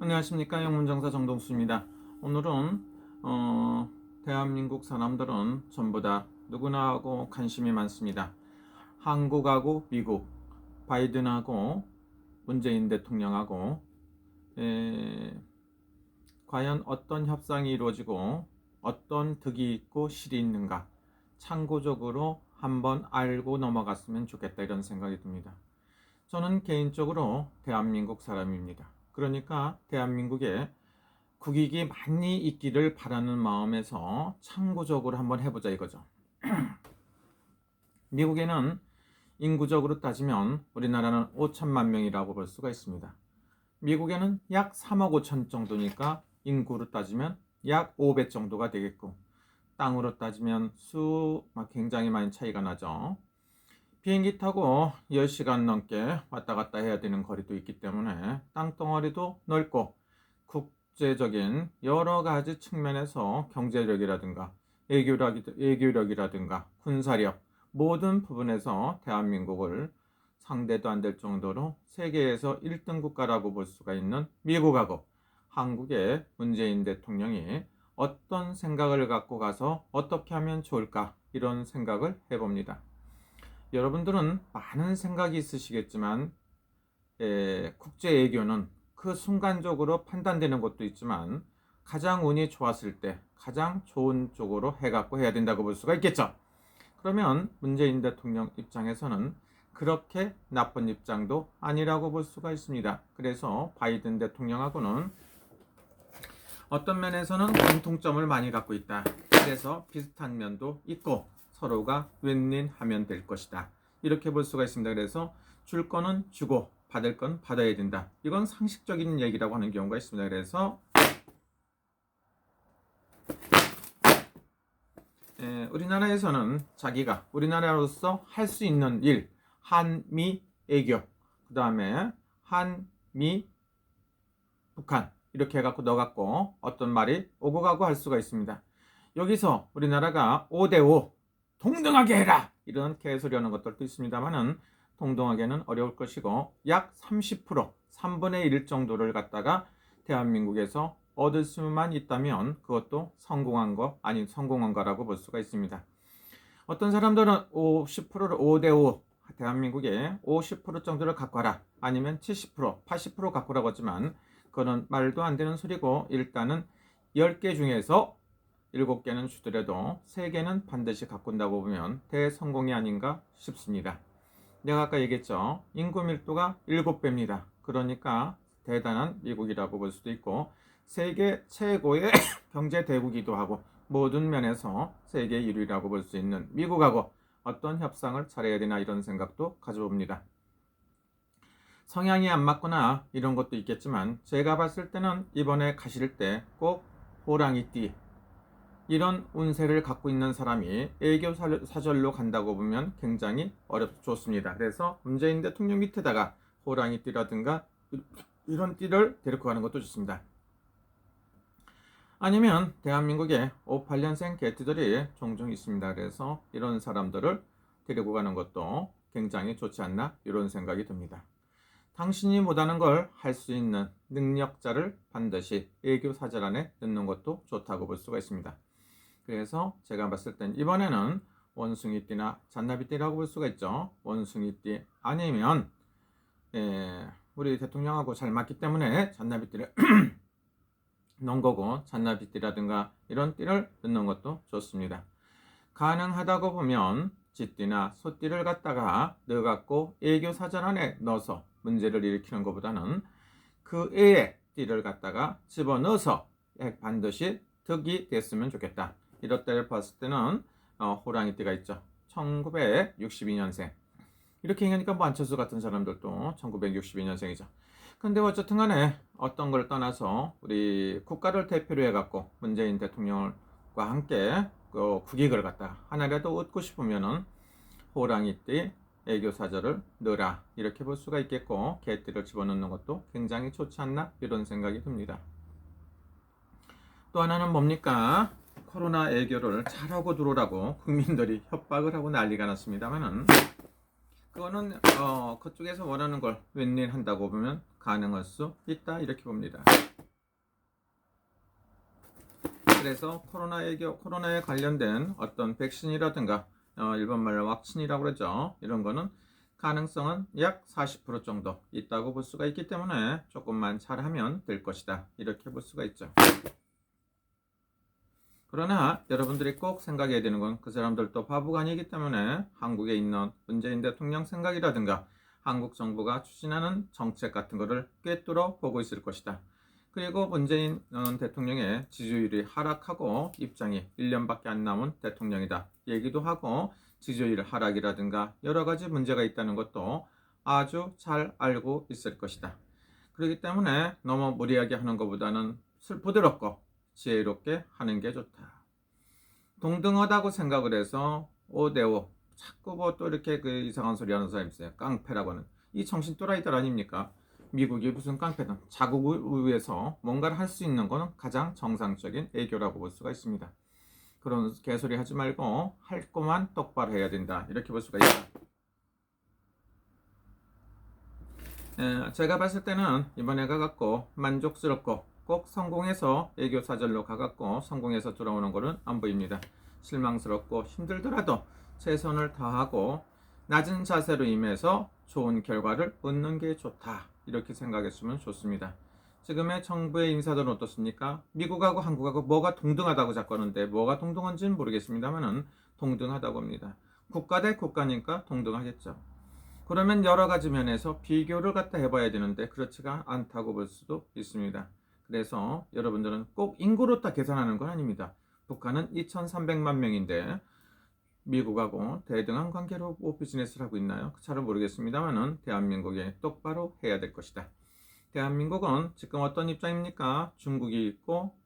안녕하십니까, 영문정사 정동수입니다. 오늘은 대한민국 사람들은 전부 다 누구나 하고 관심이 많습니다. 한국하고 미국, 바이든하고 문재인 대통령하고 과연 어떤 협상이 이루어지고 어떤 득이 있고 실이 있는가, 참고적으로 한번 알고 넘어갔으면 좋겠다, 이런 생각이 듭니다. 저는 개인적으로 대한민국 사람입니다. 그러니까 대한민국에 국익이 많이 있기를 바라는 마음에서 참고적으로 한번 해보자 이거죠. 미국에는 인구적으로 따지면 우리나라는 5천만 명이라고 볼 수가 있습니다. 미국에는 약 3억 5천 정도니까 인구로 따지면 약 5배 정도가 되겠고, 땅으로 따지면 굉장히 많이 차이가 나죠. 비행기 타고 10시간 넘게 왔다 갔다 해야 되는 거리도 있기 때문에 땅덩어리도 넓고, 국제적인 여러 가지 측면에서 경제력이라든가 외교력이라든가 군사력, 모든 부분에서 대한민국을 상대도 안 될 정도로 세계에서 1등 국가라고 볼 수가 있는 미국하고 한국의 문재인 대통령이 어떤 생각을 갖고 가서 어떻게 하면 좋을까, 이런 생각을 해봅니다. 여러분들은 많은 생각이 있으시겠지만 국제 외교는 그 순간적으로 판단되는 것도 있지만 가장 운이 좋았을 때 가장 좋은 쪽으로 해갖고 해야 된다고 볼 수가 있겠죠. 그러면 문재인 대통령 입장에서는 그렇게 나쁜 입장도 아니라고 볼 수가 있습니다. 그래서 바이든 대통령하고는 어떤 면에서는 공통점을 많이 갖고 있다. 그래서 비슷한 면도 있고 서로가 윈윈하면 될 것이다, 이렇게 볼 수가 있습니다. 그래서 줄 거는 주고 받을 건 받아야 된다. 이건 상식적인 얘기라고 하는 경우가 있습니다. 그래서 우리나라에서는 자기가 우리나라로서 할 수 있는 일, 한미 애교, 그 다음에 한미 북한, 이렇게 해갖고 넣어갖고 어떤 말이 오고 가고 할 수가 있습니다. 여기서 우리나라가 5대5 동등하게 해라, 이런 개소리 하는 것들도 있습니다만은 동등하게는 어려울 것이고, 약 30%, 3분의 1 정도를 갖다가 대한민국에서 얻을 수만 있다면 그것도 성공한 거, 아니 성공한 거라고 볼 수가 있습니다. 어떤 사람들은 50%를 5대5, 대한민국에 50% 정도를 갖고 와라, 아니면 70%, 80% 갖고 오라고 하지만 그거는 말도 안 되는 소리고, 일단은 10개 중에서 7개는 주더라도 3개는 반드시 갖고 온다고 보면 대성공이 아닌가 싶습니다. 내가 아까 얘기했죠. 인구 밀도가 7배입니다. 그러니까 대단한 미국이라고 볼 수도 있고, 세계 최고의 경제 대국이기도 하고, 모든 면에서 세계 1위라고 볼 수 있는 미국하고 어떤 협상을 잘해야 되나, 이런 생각도 가져봅니다. 성향이 안 맞거나 이런 것도 있겠지만 제가 봤을 때는 이번에 가실 때 꼭 호랑이띠, 이런 운세를 갖고 있는 사람이 애교 사절로 간다고 보면 굉장히 좋습니다. 그래서 문재인 대통령 밑에다가 호랑이띠라든가 이런 띠를 데리고 가는 것도 좋습니다. 아니면 대한민국에 58년생 개띠들이 종종 있습니다. 그래서 이런 사람들을 데리고 가는 것도 굉장히 좋지 않나, 이런 생각이 듭니다. 당신이 못하는 걸 할 수 있는 능력자를 반드시 애교 사절 안에 넣는 것도 좋다고 볼 수가 있습니다. 그래서 제가 봤을 땐 이번에는 원숭이띠나 잔나비띠라고 볼 수가 있죠. 원숭이띠 아니면 우리 대통령하고 잘 맞기 때문에 잔나비띠를 넣은 거고, 잔나비띠라든가 이런 띠를 넣는 것도 좋습니다. 가능하다고 보면 쥐띠나 소띠를 갖다가 넣어갖고 애교 사절 안에 넣어서 문제를 일으키는 것보다는 그 애의 띠를 갖다가 집어넣어서 반드시 득이 됐으면 좋겠다. 이럴 때를 봤을 때는 호랑이띠가 있죠. 1962년생. 이렇게 얘기하니까 뭐 안철수 같은 사람들도 1962년생이죠. 근데 어쨌든 간에 어떤 걸 떠나서 우리 국가를 대표로 해갖고 문재인 대통령과 함께 그 국익을 갖다가 하나라도 얻고 싶으면은 호랑이띠 애교 사절을 넣으라, 이렇게 볼 수가 있겠고, 개띠를 집어넣는 것도 굉장히 좋지 않나, 이런 생각이 듭니다. 또 하나는 뭡니까? 코로나 애교를 잘하고 들어오라고 국민들이 협박을 하고 난리가 났습니다만은 그거는 그쪽에서 원하는 걸 윈윈 한다고 보면 가능할 수 있다, 이렇게 봅니다. 그래서 코로나에 관련된 어떤 백신이라든가 일본 말로 왁신이라고 그러죠. 이런 거는 가능성은 약 40% 정도 있다고 볼 수가 있기 때문에 조금만 잘하면 될 것이다. 이렇게 볼 수가 있죠. 그러나 여러분들이 꼭 생각해야 되는 건 그 사람들도 바보가 아니기 때문에 한국에 있는 문재인 대통령 생각이라든가 한국 정부가 추진하는 정책 같은 거를 꿰뚫어 보고 있을 것이다. 그리고 문재인 대통령의 지지율이 하락하고 입장이 1년밖에 안 남은 대통령이다 얘기도 하고 지지율 하락이라든가 여러 가지 문제가 있다는 것도 아주 잘 알고 있을 것이다. 그렇기 때문에 너무 무리하게 하는 것보다는 부드럽고 지혜롭게 하는 게 좋다. 동등하다고 생각을 해서 5대5 자꾸 뭐 또 이렇게 그 이상한 소리 하는 사람이 있어요. 깡패라고 하는 이 정신 또라이들 아닙니까? 미국이 무슨 깡패든 자국을 위해서 뭔가를 할 수 있는 것은 가장 정상적인 애교라고 볼 수가 있습니다. 그런 개소리 하지 말고 할 것만 똑바로 해야 된다 이렇게 볼 수가 있다. 제가 봤을 때는 이번에 가갖고 만족스럽고 꼭 성공해서 애교 사절로 가갖고 성공해서 돌아오는 것은 안 보입니다. 실망스럽고 힘들더라도 최선을 다하고 낮은 자세로 임해서 좋은 결과를 얻는 게 좋다 이렇게 생각했으면 좋습니다. 지금의 정부의 인사들은 어떻습니까? 미국하고 한국하고 뭐가 동등하다고 자꾸 하는데 뭐가 동등한지는 모르겠습니다만은 동등하다고 합니다. 국가 대 국가니까 동등하겠죠. 그러면 여러 가지 면에서 비교를 갖다 해봐야 되는데 그렇지가 않다고 볼 수도 있습니다. 그래서 여러분들은 꼭 인구로 딱 계산하는 건 아닙니다. 북한은 2,300만 명인데 미국하고 대등한 관계로 비즈니스를 하고 있나요? 잘 모르겠습니다만은 대한민국에 똑바로 해야 될 것이다. 대한민국은 지금 어떤 입장입니까? 중국이 있고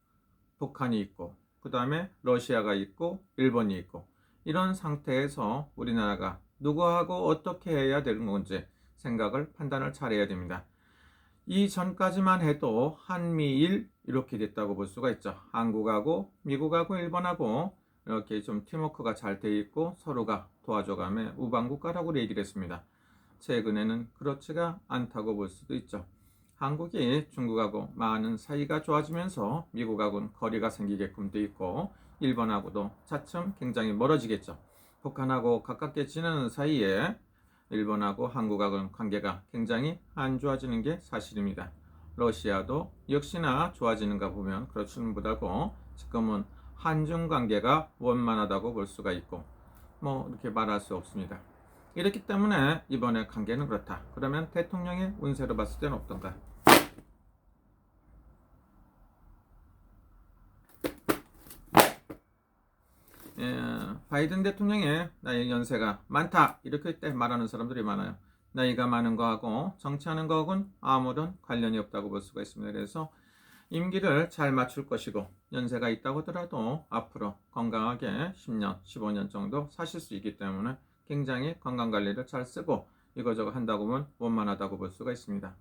북한이 있고 그 다음에 러시아가 있고 일본이 있고 이런 상태에서 우리나라가 누구하고 어떻게 해야 되는 건지 생각을 판단을 잘해야 됩니다. 이전까지만 해도 한미일 이렇게 됐다고 볼 수가 있죠. 한국하고 미국하고 일본하고 이렇게 좀 팀워크가 잘 돼 있고 서로가 도와줘가며 우방국가라고 얘기를 했습니다. 최근에는 그렇지가 않다고 볼 수도 있죠. 한국이 중국하고 많은 사이가 좋아지면서 미국하고는 거리가 생기게끔 돼 있고 일본하고도 차츰 굉장히 멀어지겠죠. 북한하고 가깝게 지내는 사이에 일본하고 한국하고는 관계가 굉장히 안 좋아지는 게 사실입니다. 러시아도 역시나 좋아지는가 보면 그렇지는 못하고 지금은 한중 관계가 원만하다고 볼 수가 있고 뭐 이렇게 말할 수 없습니다. 이렇기 때문에 이번에 관계는 그렇다. 그러면 대통령의 운세로 봤을 때는 어떤가? 바이든 대통령의 나이 연세가 많다 이렇게 때 말하는 사람들이 많아요. 나이가 많은 거하고 정치하는 거하고는 아무런 관련이 없다고 볼 수가 있습니다. 그래서 임기를 잘 맞출 것이고 연세가 있다고 하더라도 앞으로 건강하게 10년, 15년 정도 사실 수 있기 때문에 굉장히 건강관리를 잘 쓰고 이거저거 한다고 보면 원만하다고 볼 수가 있습니다.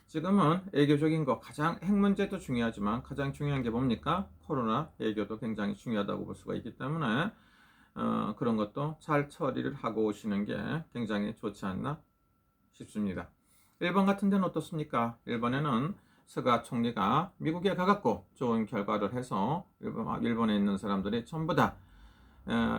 지금은 애교적인 거 가장 핵 문제도 중요하지만 가장 중요한 게 뭡니까? 코로나 애교도 굉장히 중요하다고 볼 수가 있기 때문에 그런 것도 잘 처리를 하고 오시는 게 굉장히 좋지 않나 싶습니다. 일본 같은 데는 어떻습니까? 일본에는 스가 총리가 미국에 가갖고 좋은 결과를 해서 일본에 있는 사람들이 전부 다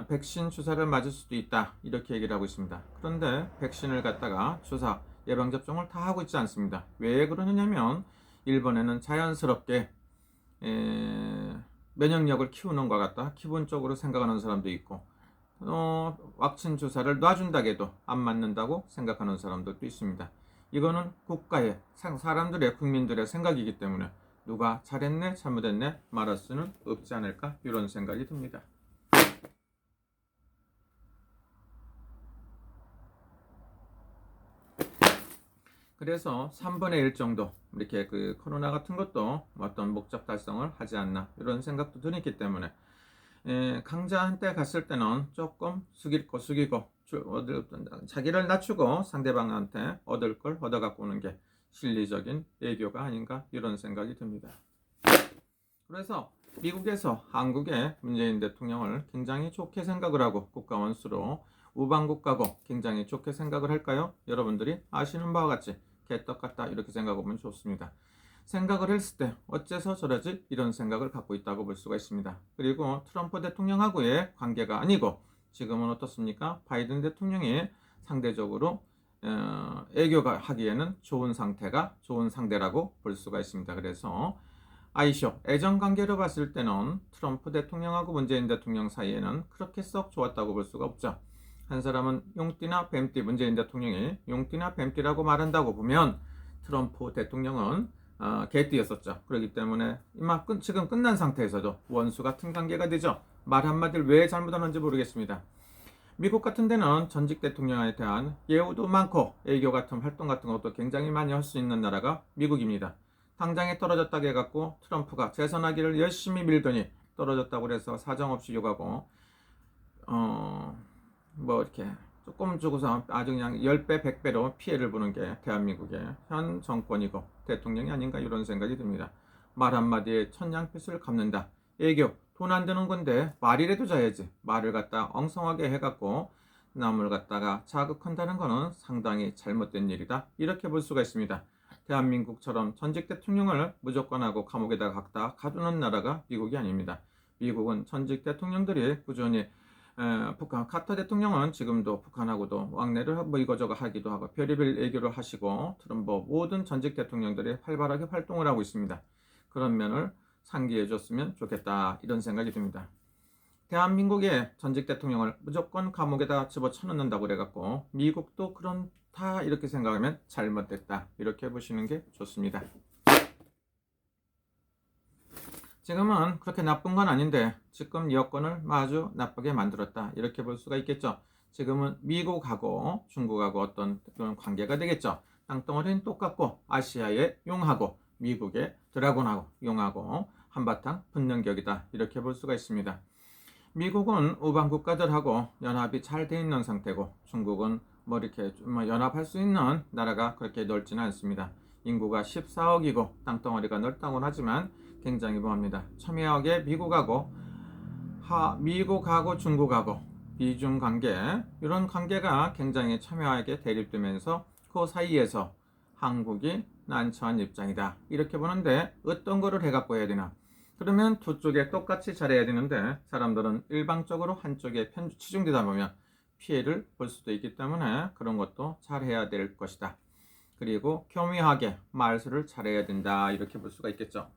백신 주사를 맞을 수도 있다 이렇게 얘기를 하고 있습니다. 그런데 백신을 갖다가 주사 예방접종을 다 하고 있지 않습니다. 왜 그러느냐면 일본에는 자연스럽게 면역력을 키우는 것 같다 기본적으로 생각하는 사람도 있고 왁신 주사를 놔준다고 해도 안 맞는다고 생각하는 사람들도 있습니다. 이거는 국가의 사람들의 국민들의 생각이기 때문에 누가 잘했네 잘못했네 말할 수는 없지 않을까 이런 생각이 듭니다. 그래서 3분의 1 정도 이렇게 그 코로나 같은 것도 어떤 목적 달성을 하지 않나 이런 생각도 들었기 때문에 강자한테 갔을 때는 조금 숙이고 자기를 낮추고 상대방한테 얻을 걸 얻어갖고 오는 게 실리적인 애교가 아닌가 이런 생각이 듭니다. 그래서 미국에서 한국의 문재인 대통령을 굉장히 좋게 생각을 하고 국가 원수로 우방국가고 굉장히 좋게 생각을 할까요? 여러분들이 아시는 바와 같이 개떡 같다 이렇게 생각하면 좋습니다. 생각을 했을 때 어째서 저러지? 이런 생각을 갖고 있다고 볼 수가 있습니다. 그리고 트럼프 대통령하고의 관계가 아니고 지금은 어떻습니까? 바이든 대통령이 상대적으로 애교가 하기에는 좋은 상대라고 볼 수가 있습니다. 그래서 아이쇼 애정 관계로 봤을 때는 트럼프 대통령하고 문재인 대통령 사이에는 그렇게 썩 좋았다고 볼 수가 없죠. 한 사람은 용띠나 뱀띠, 문재인 대통령이 용띠나 뱀띠라고 말한다고 보면 트럼프 대통령은 개띠였었죠. 그렇기 때문에 지금 끝난 상태에서도 원수 같은 관계가 되죠. 말 한마디를 왜 잘못하는지 모르겠습니다. 미국 같은 데는 전직 대통령에 대한 예우도 많고 애교 같은 활동 같은 것도 굉장히 많이 할 수 있는 나라가 미국입니다. 당장에 떨어졌다고 해갖고 트럼프가 재선하기를 열심히 밀더니 떨어졌다고 그래서 사정없이 욕하고 뭐 이렇게 조금 주고서 아주 그냥 10배, 100배로 피해를 보는 게 대한민국의 현 정권이고 대통령이 아닌가 이런 생각이 듭니다. 말 한마디에 천냥빚을 갚는다. 애교, 돈 안 드는 건데 말이라도 잘해야지. 말을 갖다 엉성하게 해갖고 남을 갖다가 자극한다는 것은 상당히 잘못된 일이다. 이렇게 볼 수가 있습니다. 대한민국처럼 전직 대통령을 무조건 하고 감옥에다 갖다 가두는 나라가 미국이 아닙니다. 미국은 전직 대통령들이 꾸준히 북한 카터 대통령은 지금도 북한하고도 왕래를 뭐 이거저거 하기도 하고 별의별 애교를 하시고 트럼프 모든 전직 대통령들이 활발하게 활동을 하고 있습니다. 그런 면을 상기해 줬으면 좋겠다 이런 생각이 듭니다. 대한민국의 전직 대통령을 무조건 감옥에다 집어쳐넣는다고 그래갖고 미국도 그렇다 이렇게 생각하면 잘못됐다 이렇게 보시는 게 좋습니다. 지금은 그렇게 나쁜 건 아닌데 지금 여건을 아주 나쁘게 만들었다 이렇게 볼 수가 있겠죠. 지금은 미국하고 중국하고 어떤 그런 관계가 되겠죠. 땅덩어리는 똑같고 아시아의 용하고 미국의 드래곤하고 용하고 한바탕 붙는 격이다 이렇게 볼 수가 있습니다. 미국은 우방 국가들하고 연합이 잘 돼 있는 상태고 중국은 뭐 이렇게 연합할 수 있는 나라가 그렇게 넓지는 않습니다. 인구가 14억이고 땅덩어리가 넓다고는 하지만 굉장히 뭐합니다. 첨예하게 미국하고 중국하고 비중 관계 이런 관계가 굉장히 첨예하게 대립되면서 그 사이에서 한국이 난처한 입장이다 이렇게 보는데 어떤 거를 해갖고 해야 되나? 그러면 두 쪽에 똑같이 잘해야 되는데 사람들은 일방적으로 한쪽에 치중되다 보면 피해를 볼 수도 있기 때문에 그런 것도 잘해야 될 것이다. 그리고 교묘하게 말수를 잘해야 된다 이렇게 볼 수가 있겠죠.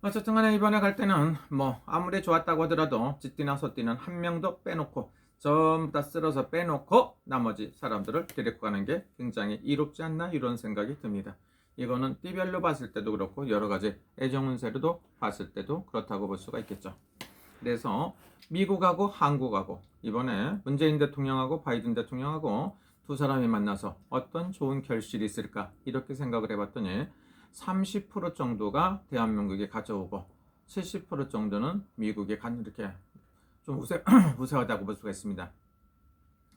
어쨌든 간에 이번에 갈 때는 뭐 아무리 좋았다고 하더라도 쥐띠나 소띠는 한 명도 빼놓고 전부 다 쓸어서 빼놓고 나머지 사람들을 데리고 가는 게 굉장히 이롭지 않나 이런 생각이 듭니다. 이거는 띠별로 봤을 때도 그렇고 여러 가지 애정운세로도 봤을 때도 그렇다고 볼 수가 있겠죠. 그래서 미국하고 한국하고 이번에 문재인 대통령하고 바이든 대통령하고 두 사람이 만나서 어떤 좋은 결실이 있을까 이렇게 생각을 해봤더니 30% 정도가 대한민국에 가져오고 70% 정도는 미국에 이렇게 좀 우세하다고 볼 수가 있습니다.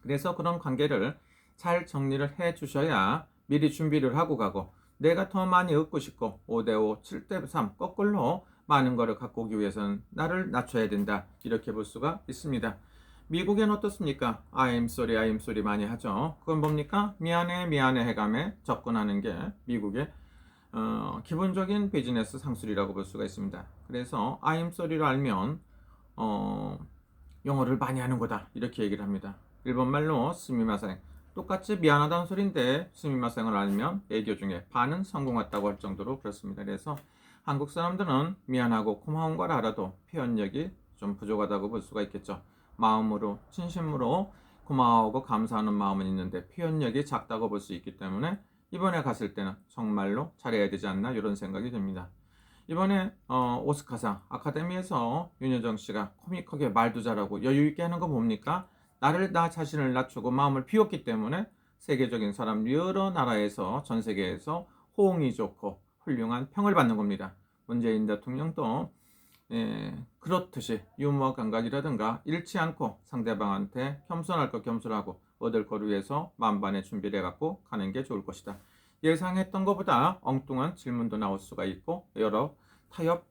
그래서 그런 관계를 잘 정리를 해 주셔야 미리 준비를 하고 가고 내가 더 많이 얻고 싶고 5대5, 7대3 거꾸로 많은 거를 갖고 오기 위해서는 나를 낮춰야 된다 이렇게 볼 수가 있습니다. 미국엔 어떻습니까? I'm sorry 많이 하죠. 그건 뭡니까? 미안해 해감에 접근하는 게 미국의 기본적인 비즈니스 상술이라고 볼 수가 있습니다. 그래서 I'm sorry를 알면 영어를 많이 하는 거다 이렇게 얘기를 합니다. 일본말로 스미마생 똑같이 미안하다는 소리인데 스미마생을 알면 애교 중에 반은 성공했다고 할 정도로 그렇습니다. 그래서 한국 사람들은 미안하고 고마운 걸 알아도 표현력이 좀 부족하다고 볼 수가 있겠죠. 마음으로 진심으로 고마워하고 감사하는 마음은 있는데 표현력이 작다고 볼 수 있기 때문에 이번에 갔을 때는 정말로 잘해야 되지 않나 이런 생각이 듭니다. 이번에 오스카상 아카데미에서 윤여정 씨가 코믹하게 말도 잘하고 여유 있게 하는 거 뭡니까? 나 자신을 낮추고 마음을 비웠기 때문에 세계적인 사람 여러 나라에서 전 세계에서 호응이 좋고 훌륭한 평을 받는 겁니다. 문재인 대통령도 그렇듯이 유머 감각이라든가 잃지 않고 상대방한테 겸손할 것 겸손하고 얻을 거를 위해서 만반의 준비를 해갖고 가는 게 좋을 것이다. 예상했던 것보다 엉뚱한 질문도 나올 수가 있고 여러 타협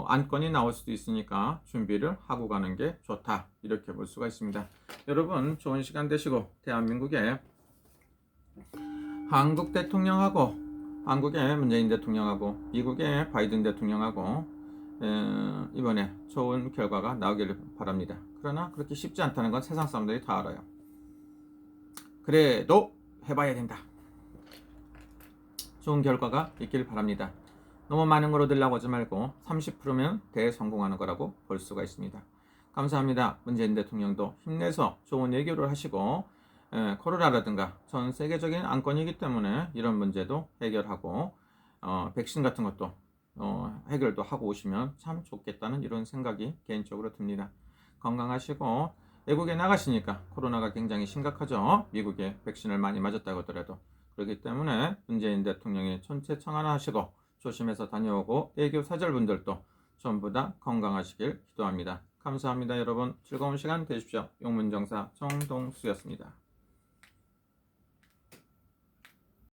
안건이 나올 수도 있으니까 준비를 하고 가는 게 좋다 이렇게 볼 수가 있습니다. 여러분 좋은 시간 되시고 대한민국의 한국 대통령하고 한국의 문재인 대통령하고 미국의 바이든 대통령하고 이번에 좋은 결과가 나오기를 바랍니다. 그러나 그렇게 쉽지 않다는 건 세상 사람들이 다 알아요. 그래도 해봐야 된다. 좋은 결과가 있길 바랍니다. 너무 많은 거로 들라고 하지 말고 30%면 대성공하는 거라고 볼 수가 있습니다. 감사합니다. 문재인 대통령도 힘내서 좋은 외교를 하시고 코로나라든가 전 세계적인 안건이기 때문에 이런 문제도 해결하고 백신 같은 것도 해결도 하고 오시면 참 좋겠다는 이런 생각이 개인적으로 듭니다. 건강하시고 외국에 나가시니까 코로나가 굉장히 심각하죠. 미국에 백신을 많이 맞았다고 하더라도. 그렇기 때문에 문재인 대통령이 천체청안하시고 조심해서 다녀오고 애교 사절분들도 전부 다 건강하시길 기도합니다. 감사합니다. 여러분 즐거운 시간 되십시오. 용문정사 정동수였습니다.